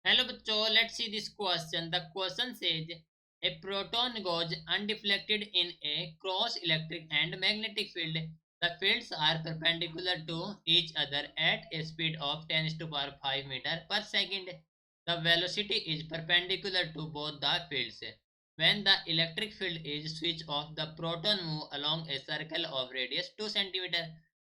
Hello bachcho, let's see this question. The question says a proton goes undeflected in a cross electric and magnetic field. The fields are perpendicular to each other at a speed of 10 to the power 5 meter per second. The velocity is perpendicular to both the fields. When the electric field is switched off, the proton move along a circle of radius 2 cm.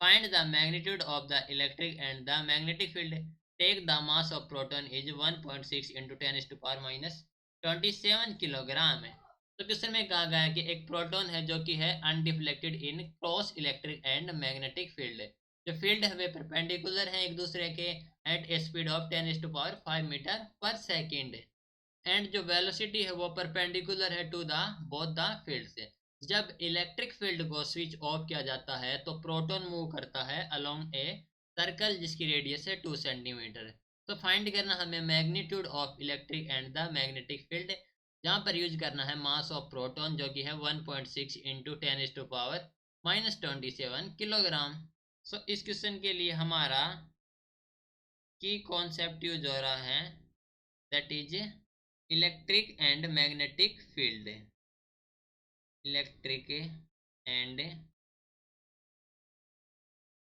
Find the magnitude of the electric and the magnetic field. Take the mass of proton is 1.6 into 10 is to power minus 27 kilogram है। तो question में कहा गया है कि एक proton है जो कि है undeflected in cross electric and magnetic field. जो फील्ड है वे परपेंडिकुलर हैं एक दूसरे के at a speed of 10 is to power 5 meter per second and जो वेलोसिटी है वो परपेंडिकुलर है to the both the field से। जब इलेक्ट्रिक फील्ड को स्विच ऑफ किया जाता है तो प्रोटॉन मूव करता है अलोंग ए सर्कल जिसकी रेडियस है 2 सेंटीमीटर। तो फाइंड करना हमें magnitude of electric and the magnetic field. जहाँ पर यूज करना है मास ऑफ प्रोटॉन जो कि है 1.6 into 10 is to power minus 27 kilogram. So इस क्वेश्चन के लिए हमारा की कॉन्सेप्ट यूज हो रहा है that is electric and magnetic field. Electric and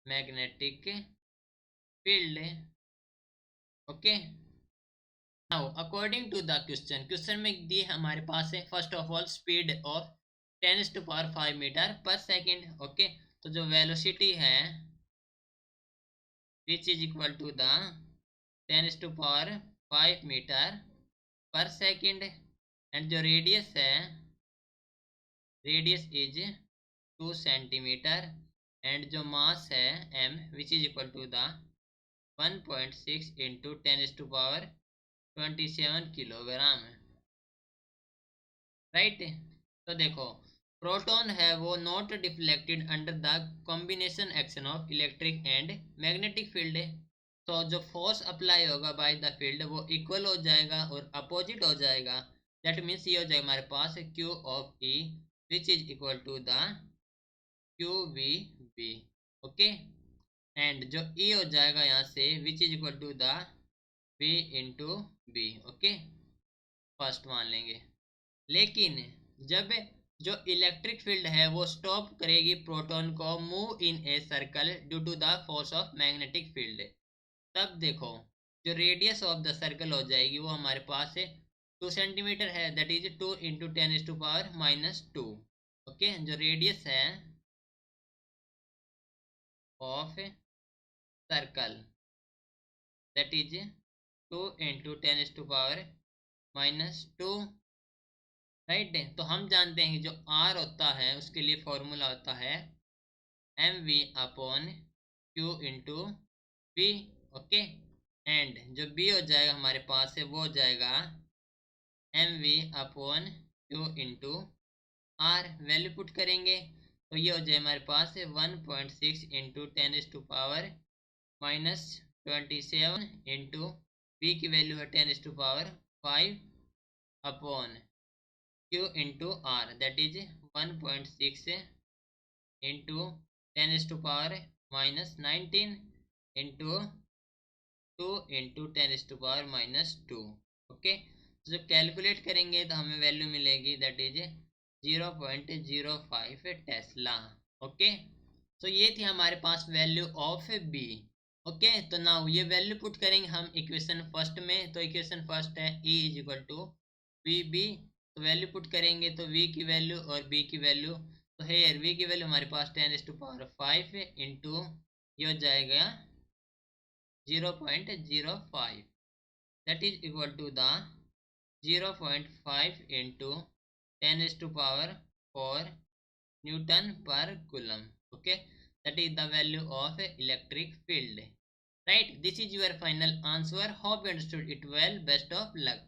magnetic field. Okay, now according to the question में दी हमारे पास है first of all speed of 10 is to power 5 meter per second. Okay, तो जो वेलोसिटी है which is equal to the 10 is to power 5 meter per second and जो radius है रेडियस इज 2 सेंटीमीटर एंड जो मास है m which is equal to the 1.6 into 10 is to power 27 kilogram. Right, तो देखो proton है वो not deflected under the combination action of electric and magnetic field. तो जो फोर्स अप्लाई होगा by the field वो इक्वल हो जाएगा और अपोजिट हो जाएगा। दैट मीन्स ये हो जाएगा हमारे पास Q of E which is equal to the QVB। Okay, and जो E हो जाएगा यहाँ से which is equal to the V into B। Okay, first मान लेंगे। लेकिन जब जो इलेक्ट्रिक फील्ड है वो स्टॉप करेगी प्रोटॉन को move in a circle due to the force of magnetic field, तब देखो जो रेडियस ऑफ द सर्कल हो जाएगी वो हमारे पास है 2 सेंटीमीटर है that is 2 into 10 is to power minus 2। Okay, जो रेडियस है of circle that is 2 into 10 is to power minus 2। Right, तो हम जानते हैं कि जो R होता है उसके लिए फॉर्मूला होता है mv upon q into v। Okay, and जो b हो जाएगा हमारे पास है वो हो जाएगा mv upon q into r। Value put करेंगे तो ये हो जाए हमारे पास है 1.6 into 10 is to power minus 27 into v की वैल्यू है 10 is to power 5 upon q into r that is 1.6 into 10 is to power minus 19 into 2 into 10 is to power minus 2। Okay, तो जब कैलकुलेट करेंगे तो हमें वैल्यू मिलेगी that is 0.05 Tesla. Okay, तो ये थी हमारे पास वैल्यू ऑफ बी। ओके, तो नाउ ये वैल्यू पुट करेंगे हम इक्वेशन फर्स्ट में। तो इक्वेशन फर्स्ट है E is equal to V B. तो वैल्यू पुट करेंगे तो V की वैल्यू और B की वैल्यू, तो हेयर V की वैल्यू हमारे पास 10 is to power 5 इंटू ये हो जाएगा 0.05 that is equal to the 0.5 into 10 is to power 4 newton पर coulomb. Okay, that is the value of electric field. Right, this is your final answer. Hope you understood it well. Best of luck.